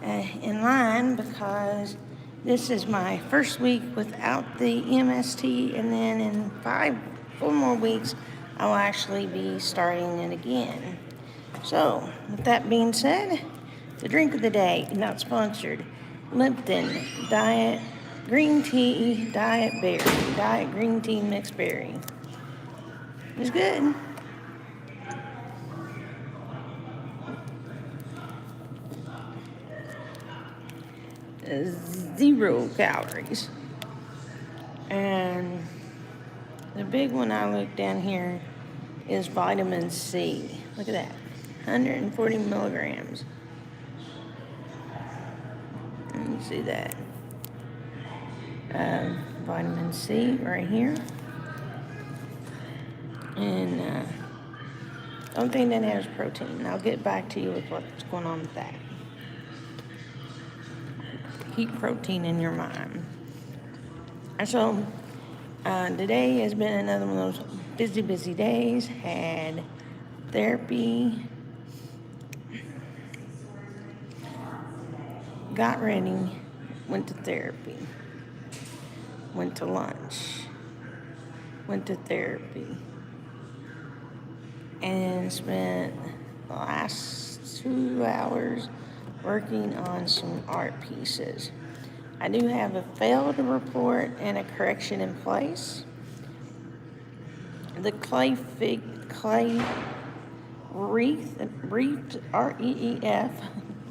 in line because this is my first week without the MST, and then in 4 more weeks, I will actually be starting it again. So, with that being said, the drink of the day, not sponsored, Lipton Diet Green Tea Diet Berry, Diet Green Tea Mixed Berry. It's good. Zero calories. And the big one I look down here is vitamin C. Look at that, 140 milligrams. Let me see that. Vitamin C right here. And don't think that has protein. I'll get back to you with what's going on with that. Keep protein in your mind. And so today has been another one of those busy days. Had therapy, got ready, went to therapy, went to lunch, went to therapy, and spent the last 2 hours working on some art pieces. I do have a failed report and a correction in place. The clay wreath, R-E-E-F,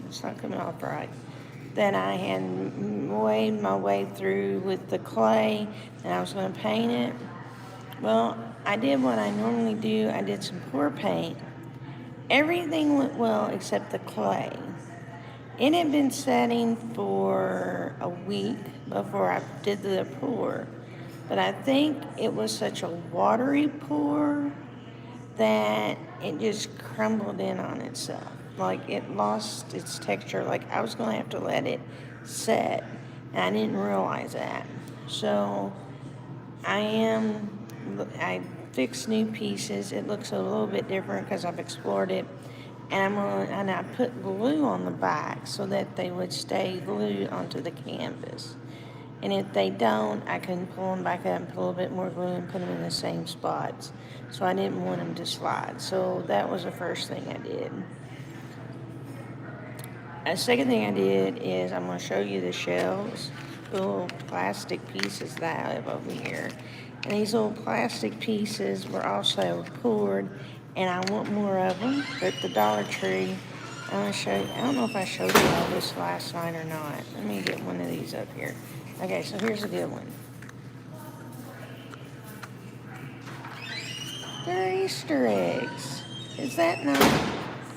it's not coming off right, that I had weighed my way through with the clay, and I was going to paint it. Well, I did what I normally do. I did some pour paint. Everything went well except the clay. It had been setting for a week before I did the pour, but I think it was such a watery pour that it just crumbled in on itself. Like it lost its texture. Like I was going to have to let it set, and I didn't realize that. So I fixed new pieces. It looks a little bit different because I've explored it. And I put glue on the back so that they would stay glued onto the canvas. And if they don't, I can pull them back up and put a little bit more glue and put them in the same spots. So I didn't want them to slide. So that was the first thing I did. The second thing I did is I'm going to show you the shells, the little plastic pieces that I have over here. And these little plastic pieces were also poured, and I want more of them. But the Dollar Tree, I'm going to show you. I don't know if I showed you all this last night or not. Let me get one of these up here. Okay, so here's a good one. They're Easter eggs. Is that not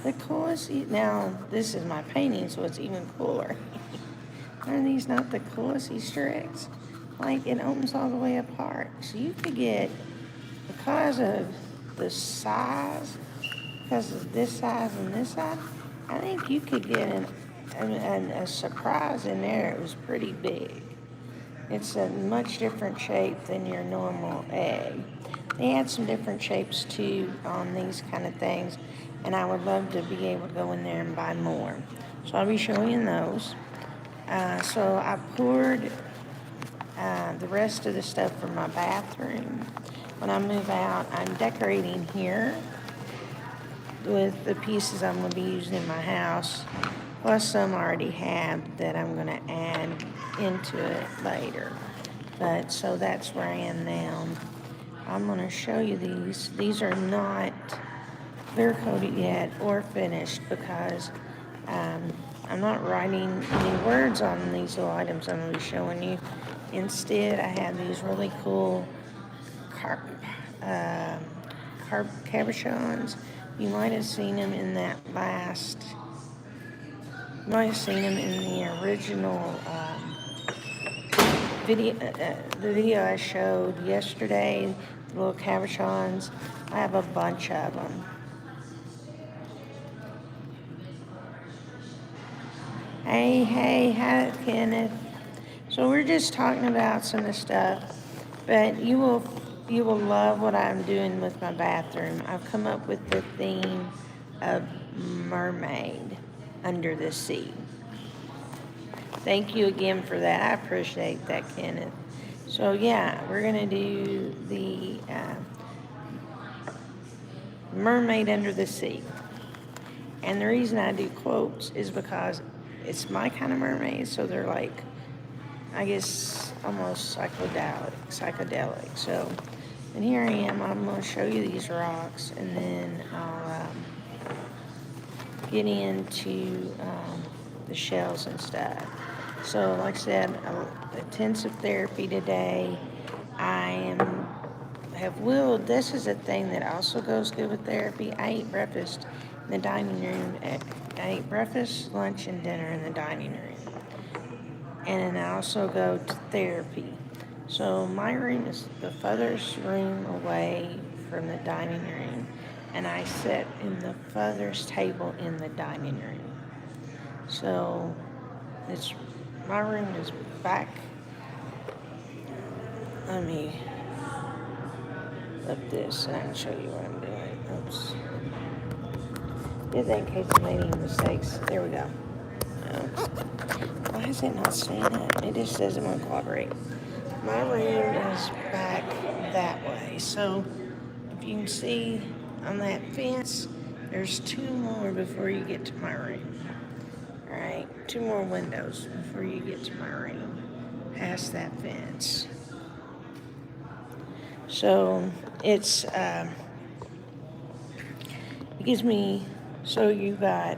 the coolest? Now, this is my painting, so it's even cooler. Are these not the coolest Easter eggs? Like, it opens all the way apart. So you could get, because of the size, because of this size and this size, I think you could get a surprise in there. It was pretty big. It's a much different shape than your normal egg. They had some different shapes too on these kind of things, and I would love to be able to go in there and buy more. So I'll be showing you those. So I poured the rest of the stuff for my bathroom. When I move out, I'm decorating here with the pieces I'm going to be using in my house, plus some I already have that I'm going to add into it later. But so that's where I am now. I'm going to show you these. These are not clear coated yet or finished because I'm not writing any words on these little items I'm going to be showing you. Instead, I have these really cool cabochons. You might have seen them in that last. You might have seen them in the original video. The video I showed yesterday, the little cabochons. I have a bunch of them. Hey, hi, Kenneth. So we're just talking about some of the stuff, but you will love what I'm doing with my bathroom. I've come up with the theme of mermaid under the sea. Thank you again for that. I appreciate that, Kenneth. So yeah, we're gonna do the Mermaid Under the Sea. And the reason I do quotes is because it's my kind of mermaid, so they're like, I guess, almost psychedelic. So, and here I am. I'm going to show you these rocks, and then I'll get into the shells and stuff. So, like I said, intensive therapy today. I have willed. This is a thing that also goes good with therapy. I eat breakfast in the dining room. I eat breakfast, lunch, and dinner in the dining room. And I also go to therapy. So my room is the furthest room away from the dining room, and I sit in the furthest table in the dining room. So it's my room is back. Let me up this and I can show you what I'm doing. Oops. Did that in case I made any mistakes. There we go. Why is it not staying up? It just says it won't cooperate. My room is back that way. So if you can see on that fence, there's 2 more before you get to my room. All right, 2 more windows before you get to my room, past that fence. So it gives me, so you got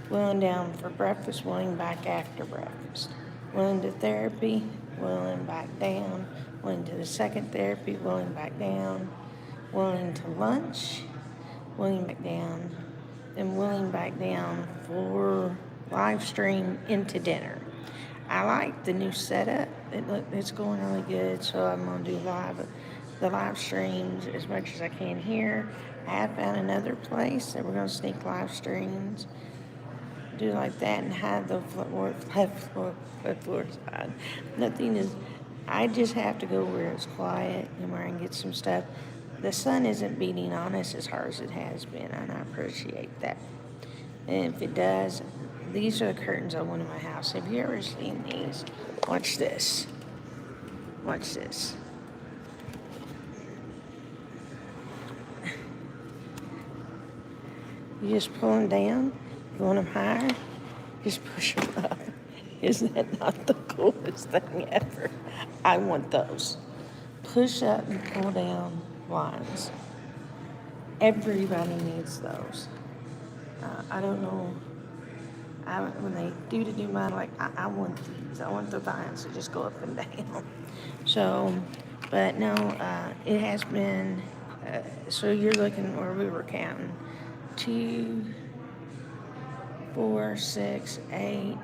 willing down for breakfast, willing back after breakfast, willing to therapy, willing back down, willing to the second therapy, willing back down, willing to lunch, willing back down, and willing back down for live stream into dinner. I like the new setup. It's going really good, so I'm going to do the live streams as much as I can here. I have found another place that we're going to sneak live streams, do like that, and hide the flat floor side. Nothing is, I just have to go where it's quiet and where I can get some stuff. The sun isn't beating on us as hard as it has been, and I appreciate that. And if it does, these are the curtains I want in my house. Have you ever seen these? Watch this. Watch this. You just pull them down, you want them higher, just push them up. Isn't that not the coolest thing ever? I want those. Push up and pull down blinds. Everybody needs those. I don't know. When they do mine, like, I want these. I want the vines to just go up and down. So, but no, it has been, so you're looking where we were counting. 2, 4, 6, 8,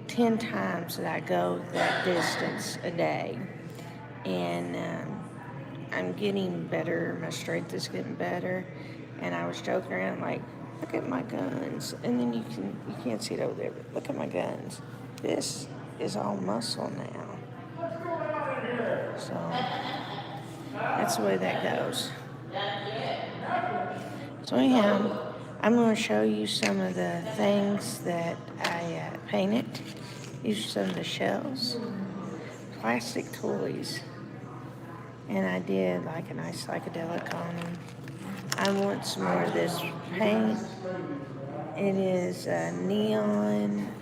10 times that I go that distance a day. And I'm getting better. My strength is getting better. And I was joking around like, look at my guns. And then you can't see it over there, but look at my guns. This is all muscle now. So that's the way that goes. So anyhow, I'm going to show you some of the things that I painted. These are some of the shells, plastic toys, and I did like a nice psychedelic on them. I want some more of this paint. It is neon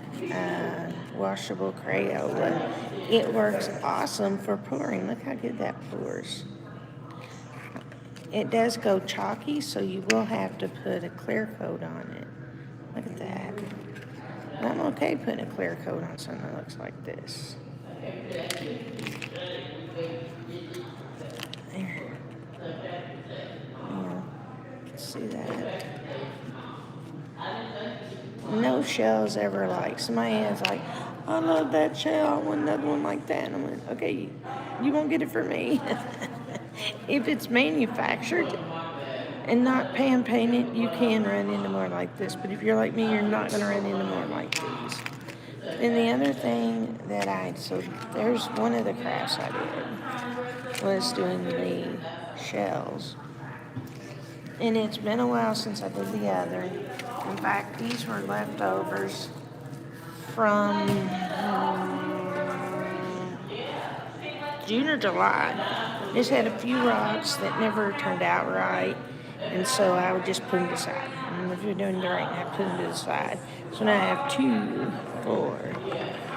washable Crayola. It works awesome for pouring. Look how good that pours. It does go chalky, so you will have to put a clear coat on it. Look at that. I'm okay putting a clear coat on something that looks like this. There. Yeah, see that? No shell's ever like, somebody is like, I love that shell, I want another one like that. And I went, okay, you won't get it for me. If it's manufactured and not pan painted, you can run into more like this. But if you're like me, you're not going to run into more like these. And the other thing that so there's one of the crafts I did was doing the shells. And it's been a while since I did the other. In fact, these were leftovers from June or July. Just had a few rocks that never turned out right, and so I would just put them aside. And if you're doing it right now, put them to the side. So now I have 2, 4,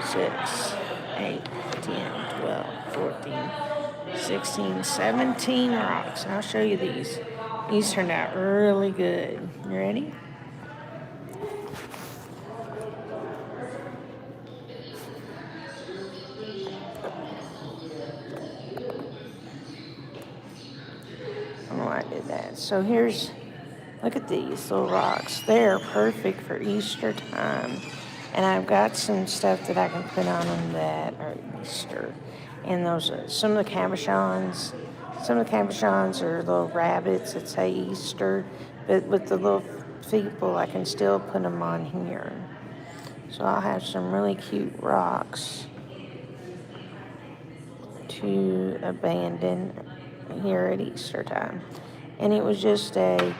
6, 8, 10, 12, 14, 16, 17 rocks. And I'll show you these. These turned out really good. You ready? I don't know why I did that. So look at these little rocks. They're perfect for Easter time. And I've got some stuff that I can put on them that are Easter. And those, some of the cabochons are little rabbits that say Easter. But with the little people, I can still put them on here. So I'll have some really cute rocks to abandon here at Easter time. And it was just a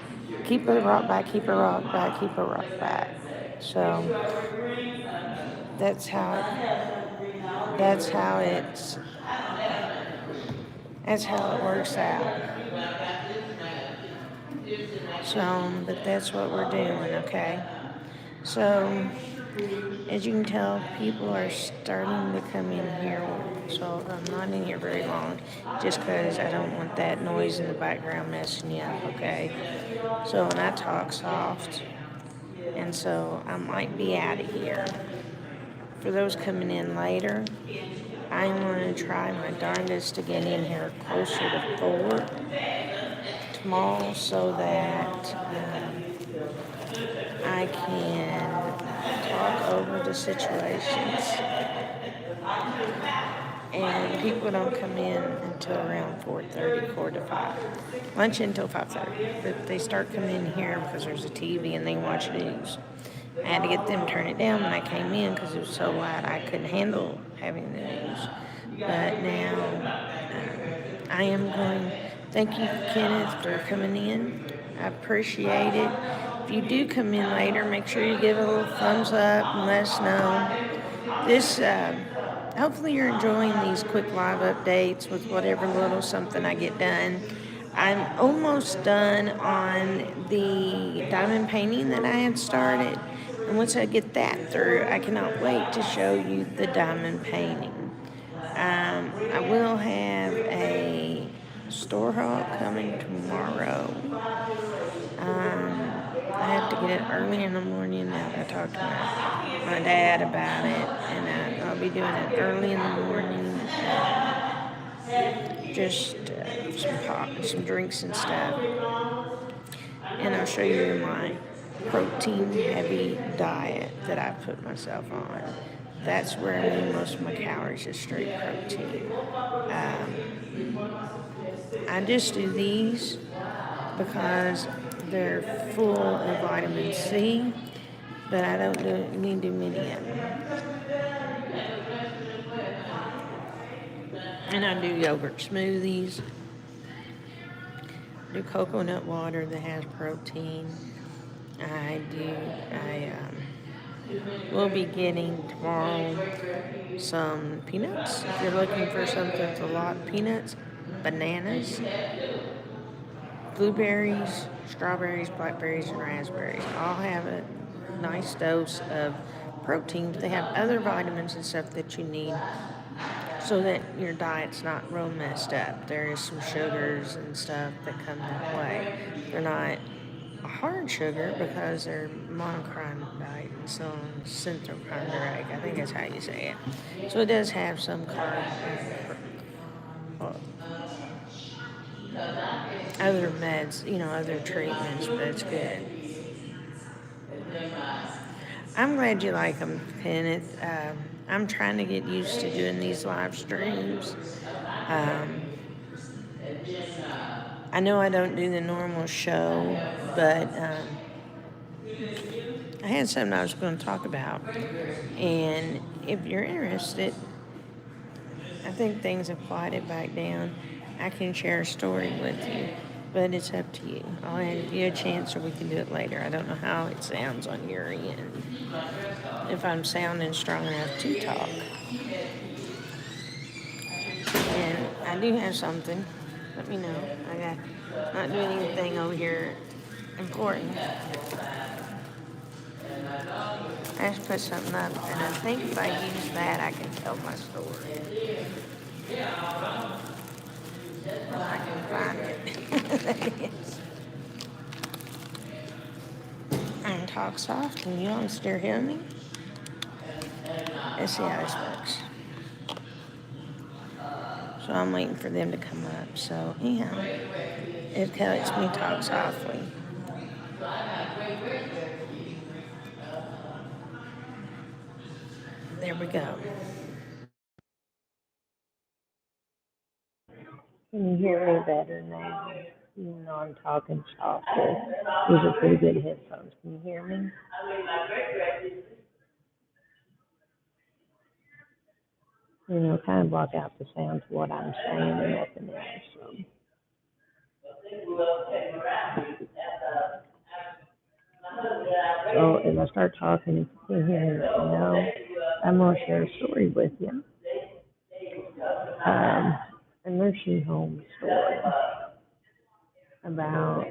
keep a rock back, keep a rock back, keep a rock back. So that's how it works out. So, but that's what we're doing, okay? So, as you can tell, people are starting to come in here. So I'm not in here very long, just because I don't want that noise in the background messing you up, okay? So, and I talk soft, and so I might be out of here. For those coming in later, I'm going to try my darndest to get in here closer to 4 tomorrow so that I can talk over the situations. And people don't come in until around 4:30, 4 to 5. Lunch until 5:30. But they start coming in here because there's a TV and they watch news. I had to get them to turn it down when I came in because it was so loud I couldn't handle having the news. But now I am going. Thank you, Kenneth, for coming in. I appreciate it. If you do come in later, make sure you give a little thumbs up and let us know. This, hopefully you're enjoying these quick live updates with whatever little something I get done. I'm almost done on the diamond painting that I had started. And once I get that through, I cannot wait to show you the diamond painting. I will have a store haul coming tomorrow. I have to get it early in the morning. I talked to my dad about it, and I'll be doing it early in the morning. Just some pop and some drinks and stuff. And I'll show you my protein-heavy diet that I put myself on. That's where I need most of my calories is straight protein. I just do these because they're full of vitamin C, but I don't need too many of them. And I do yogurt smoothies. Do coconut water that has protein. I will be getting tomorrow some peanuts. If you're looking for something with a lot of peanuts, bananas, blueberries, strawberries, blackberries, and raspberries all have a nice dose of protein. They have other vitamins and stuff that you need so that your diet's not real messed up. There is some sugars and stuff that come that way. They're not a hard sugar because they're monochromate and so on, synthrochondric. I think that's how you say it. So it does have some other meds, other treatments, but it's good. I'm glad you like them, Kenneth. I'm trying to get used to doing these live streams. I know I don't do the normal show, but I had something I was going to talk about. And if you're interested, I think things have quieted back down. I can share a story with you. But it's up to you. I'll give you a chance or we can do it later. I don't know how it sounds on your end. If I'm sounding strong enough to talk. And I do have something. Let me know. I got not doing anything over here important. I just put something up, and I think if I use that, I can tell my story. I can find it. There it is. And talk soft, and you don't still hear me. Let's see how this works. So I'm waiting for them to come up. So anyhow, it lets me talk softly. There we go. Can you hear me better now? Even though I'm talking softly. These are pretty good headphones. Can you hear me? Kind of block out the sound of what I'm saying and nothing else. So if I start talking, if you can hear me, let me know. I'm going to share a story with you. A nursing home story about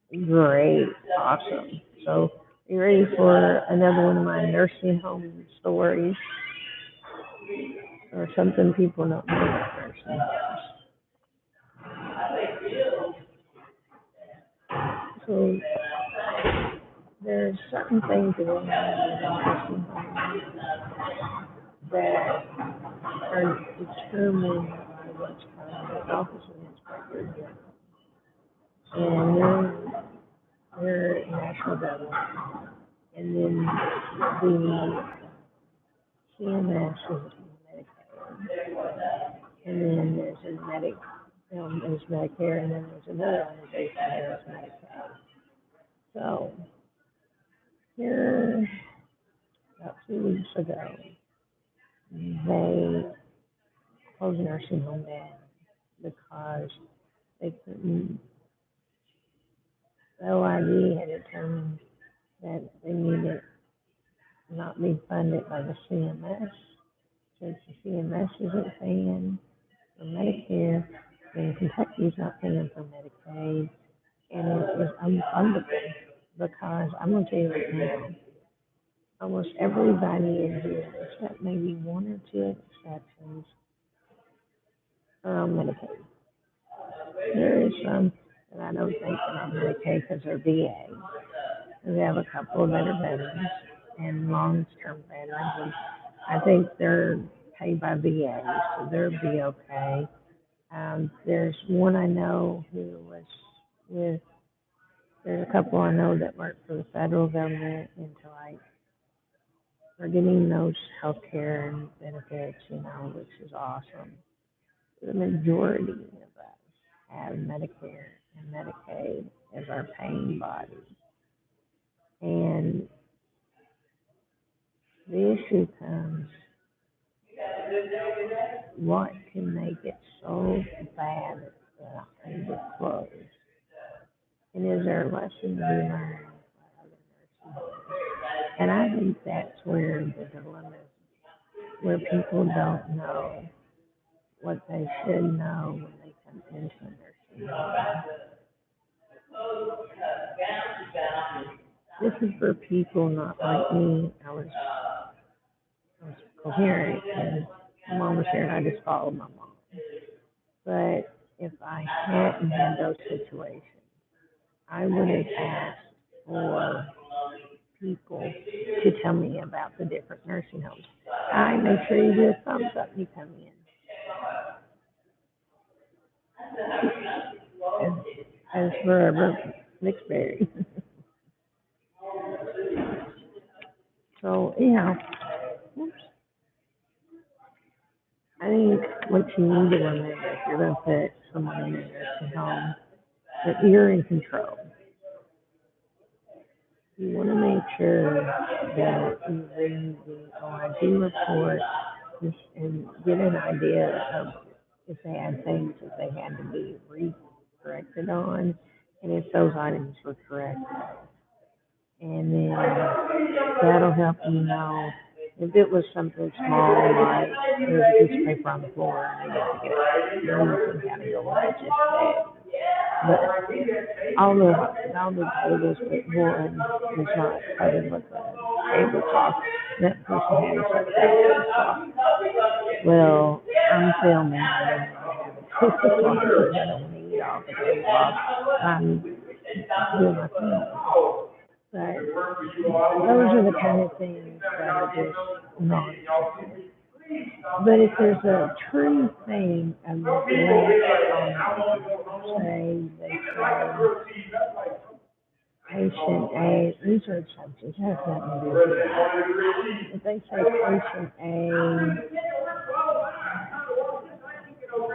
great, awesome. So you ready for another one of my nursing home stories or something people don't know about nursing homes? So there's certain things that are nursing homes that are determined by what's called the Office of Inspector General. And they're national government. And then the CMS is Medicaid. And then there's there's Medicare, and then there's another organization there that's Medicaid. So here, about 2 weeks ago, they closed a nursing home down because they couldn't. The OID had determined that they needed not be funded by the CMS. Since the CMS isn't paying for Medicare, and Kentucky's not paying for Medicaid, and it is unfundable because I'm going to tell you right now, almost everybody in here, except maybe one or two exceptions, are on Medicaid. There is some that I don't think are on Medicaid because they're VA. We have a couple that are veterans and long-term veterans, and I think they're paid by VA, so they'll be okay. There's one I know who was with, there's a couple I know that work for the federal government into like, we're getting those health care and benefits, which is awesome. The majority of us have Medicare and Medicaid as our paying body. And the issue comes, what can make it so bad that I get closed? And is there a lesson to be learned by other nursing homes? And I think that's where the dilemma is, where people don't know what they should know when they come into a nursing home. This is for people not like me. I was coherent, and my mom was there, and I just followed my mom. But if I hadn't had those situations, I would have asked for people to tell me about the different nursing homes. I make sure you do a thumbs up when you come in. As forever, McBerry. So, I think what you need to remember if you're going to put someone in a nursing home, that you're in control. You want to make sure that you read the OIG report and get an idea of if they had things that they had to be corrected on, and if those items were corrected. And then that'll help you know if it was something small like there's a piece of paper on the floor and you have to get it, then you can kind of go with it just that. But all the tables but one is not covered with a tablecloth. That person had a separate tablecloth. Well, I'm filming. I don't want to eat off the tablecloth. I'm doing my film. But those are the kind of things that are just not. But if there's a true thing of left on, say, they say patient A, these are subjects, has nothing to do with it. If they say patient A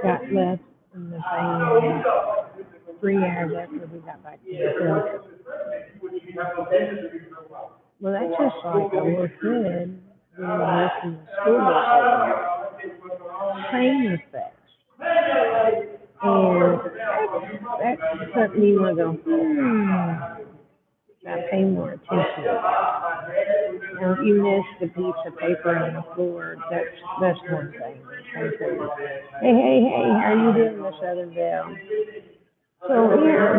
got left in the van 3 hours after we got back to the hotel. Well, that's just like a little kid when you're missing the school bus. Same effects. And that's something you want to go, I pay more attention to that. Now, if you missed a piece of paper on the floor, that's one thing. Hey, how are you doing, Miss Southern Belle? So, yeah,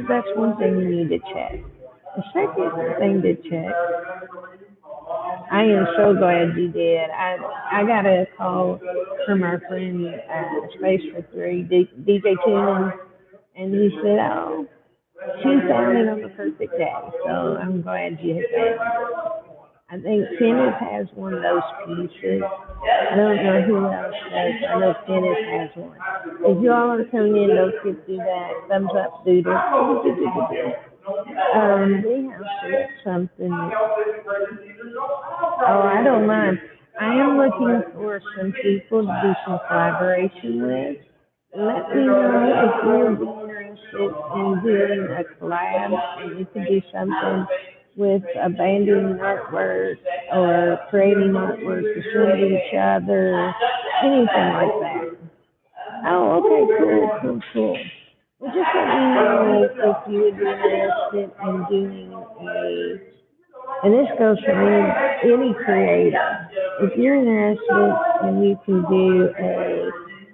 that's one thing you need to check. The second thing to check, I am so glad you did. I got a call from our friend Space for Three, DJ Tunin, and he said, oh, she found it on the perfect day. So I'm glad you hit that. I think Kenneth has one of those pieces. I don't know who else does. I know Kenneth has one. If you all are coming in, don't forget to do that. Thumbs up, dude. We have to get something. Oh, I don't mind. I am looking for some people to do some collaboration with. Let me know if you'd be interested in doing a collab and we could do something with abandoning artwork or creating artwork to send to each other, anything like that. Oh, okay, cool. Well, just let me know if you would be interested in doing and this goes for any creator. If you're interested and you can do a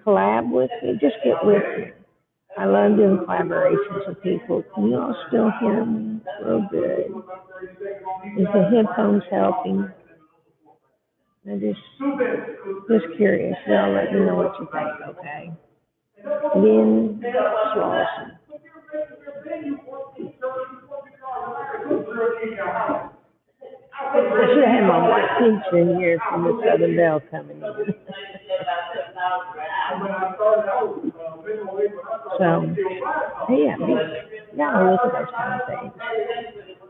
collab with me, just get with me. I love doing collaborations with people. Can you all still hear me? Real good. Is the headphones helping? I'm just curious. Y'all let me know what you think, okay? Lynn Slauson. I should have had my white teacher in here from the Southern Belle coming in. So, yeah, you gotta look at those kind of things.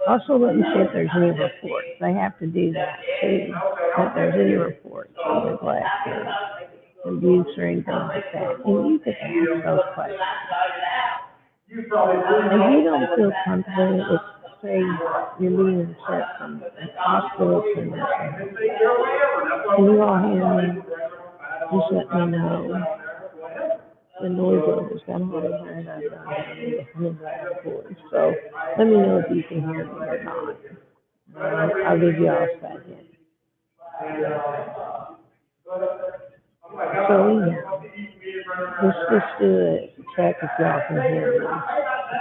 Also, let me see if there's any reports. They have to do that too. If there's any reports of neglect or abuse or anything like that. And you can ask those questions. If you don't feel comfortable with, say, you're being sent from a hospital to nursing home, can you all hear me? Just let me know. The noise level's got hard and hard. So let me know if you can hear me or not. I'll give you all a second. So yeah, let's just do it. Check if y'all can hear me.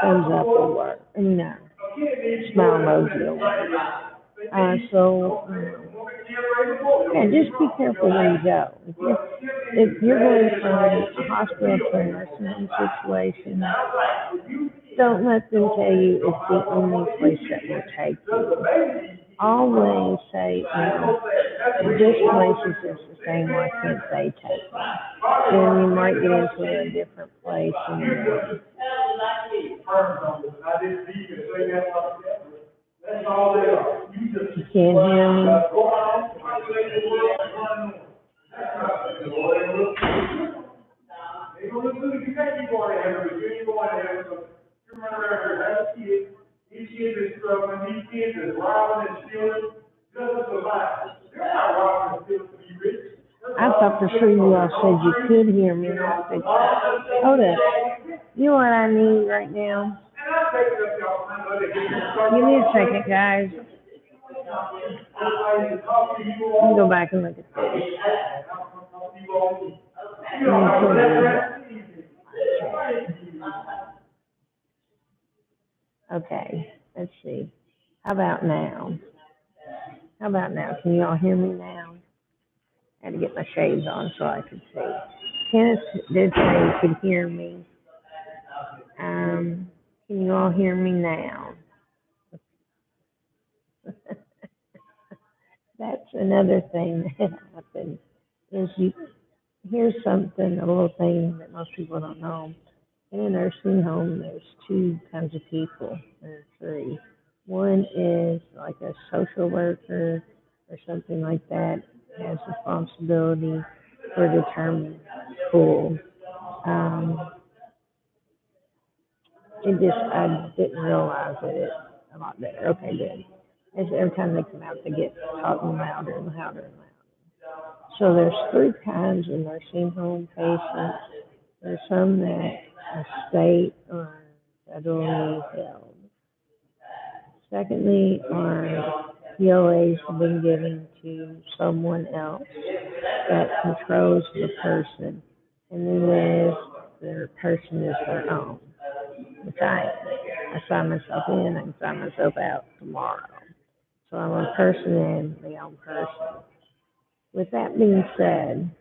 Thumbs up will work. No, smile emoji will work. Yeah, just be careful where you go. If you're going from a hospital to a nursing home situation, don't let them tell you it's the only place that will take you. Always say, this place is just the same, why can't they take me? Then you might get into a different place and you can't hear me. These kids are struggling, these kids are robbing and stealing just to survive. They're not robbing and stealing to be rich. I thought for sure you all said you could hear me. I said, hold up. You know what I need right now? Give me a second, guys. Let me go back and look at this. Okay, let's see. How about now? How about now? Can you all hear me now? I had to get my shades on so I could see. Kenneth did say he could hear me. Can you all hear me now? That's another thing that happened is you here's something, a little thing that most people don't know. In a nursing home, there's two kinds of people, or three. One is like a social worker or something like that, has responsibility for determining school. Um, I didn't realize it a lot better. Okay, good. As every time they come out, they get talking louder and louder and louder. So there's three kinds of nursing home patients. There's some that are state or federally held. Secondly, are POAs have been given to someone else that controls the person. And then there's their person is their own, which I sign myself in, I can sign myself out tomorrow. So I'm a person in the own person. With that being said,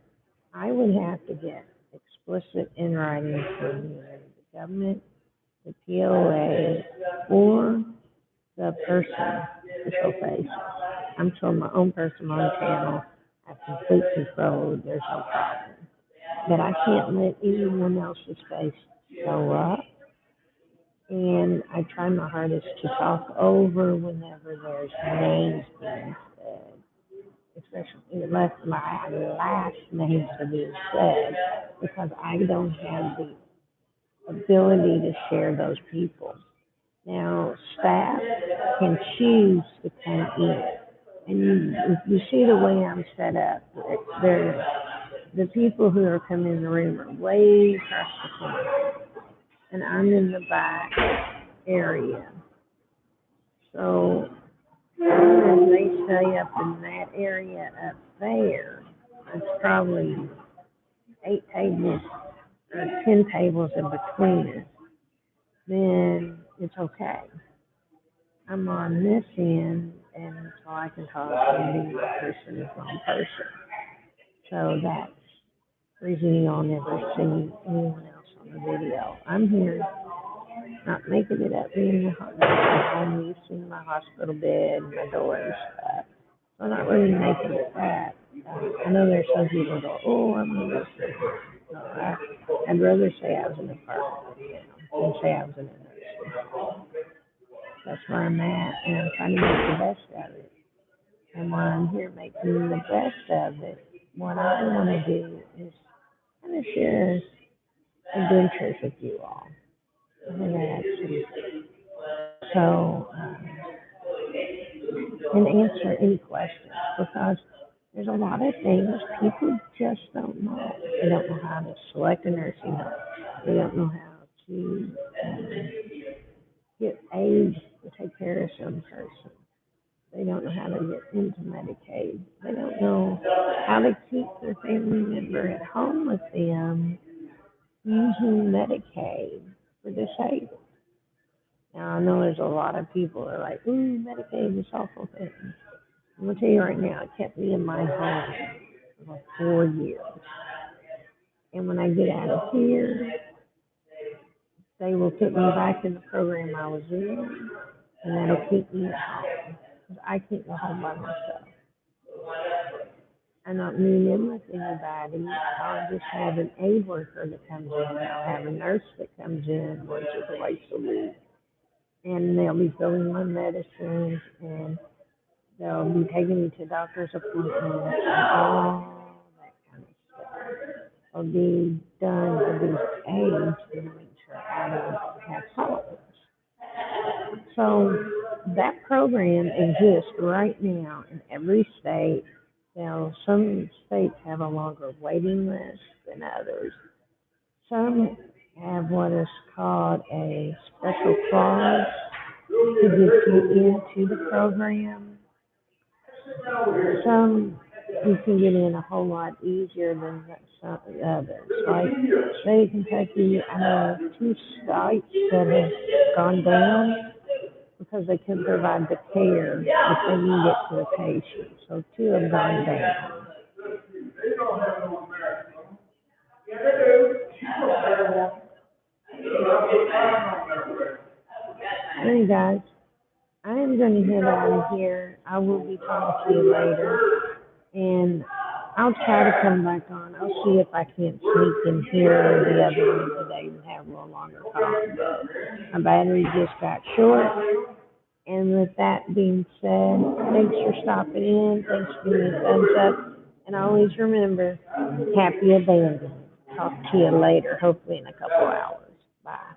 I would have to get explicit in writing from either the government, the POA, or the person, official face. I'm showing my own person on channel. I have complete control. There's no problem. But I can't let anyone else's face show up. And I try my hardest to talk over whenever there's names being said, especially unless my last names are being said, because I don't have the ability to share those people. Now, staff can choose to come in. And you see the way I'm set up. The people who are coming in the room are way across the corner. And I'm in the back area. So, as they stay up in that area up there, there's probably 8 tables or 10 tables in between us. Then it's okay. I'm on this end, and so I can talk and be my person is one person. So that's the reason you all never see anyone else on the video. I'm here, not making it up, being in the home. You've seen my hospital bed, my door and stuff. So I'm not really making it up. I know there's some people who go, oh, I'm in this. No, I'd rather say I was in the apartment than say I was in a nursing home. That's where I'm at, and I'm trying to make the best of it. And while I'm here making the best of it, what I want to do is kind of share adventures with you all. So, and answer any questions, because there's a lot of things people just don't know. They don't know how to select a nursing home. They don't know how to get aid to take care of some person. They don't know how to get into Medicaid. They don't know how to keep their family member at home with them using Medicaid for disabled. Now, I know there's a lot of people that are like, ooh, Medicaid is awful thing. I'm going to tell you right now, it kept me in my home for 4 years. And when I get out of here, they will put me back in the program I was in, and that'll keep me at home. Because I can't go home by myself. I'm not mean in with anybody. I'll just have an aid worker that comes in. I'll have a nurse that comes in once or twice a week. And they'll be filling my medicines, and they'll be taking me to doctor's appointments and all that kind of stuff. Will be done with these aides to make sure I don't have problems. So that program exists right now in every state Now, some states have a longer waiting list than others. Some have what is called a special clause to get you into the program. Some you can get in a whole lot easier than some others. Like state of Kentucky, I know two sites that have gone down because they couldn't provide the care that they needed to the patient. So two have gone down. Hey guys, I am going to head out of here. I will be talking to you later, and I'll try to come back on. I'll see if I can't sneak in here or the other one today and have a little longer talk. But my battery just got short. And with that being said, thanks for stopping in. Thanks for giving me a thumbs up. And always remember, happy abandonment. Talk to you later, hopefully in a couple hours. Bye.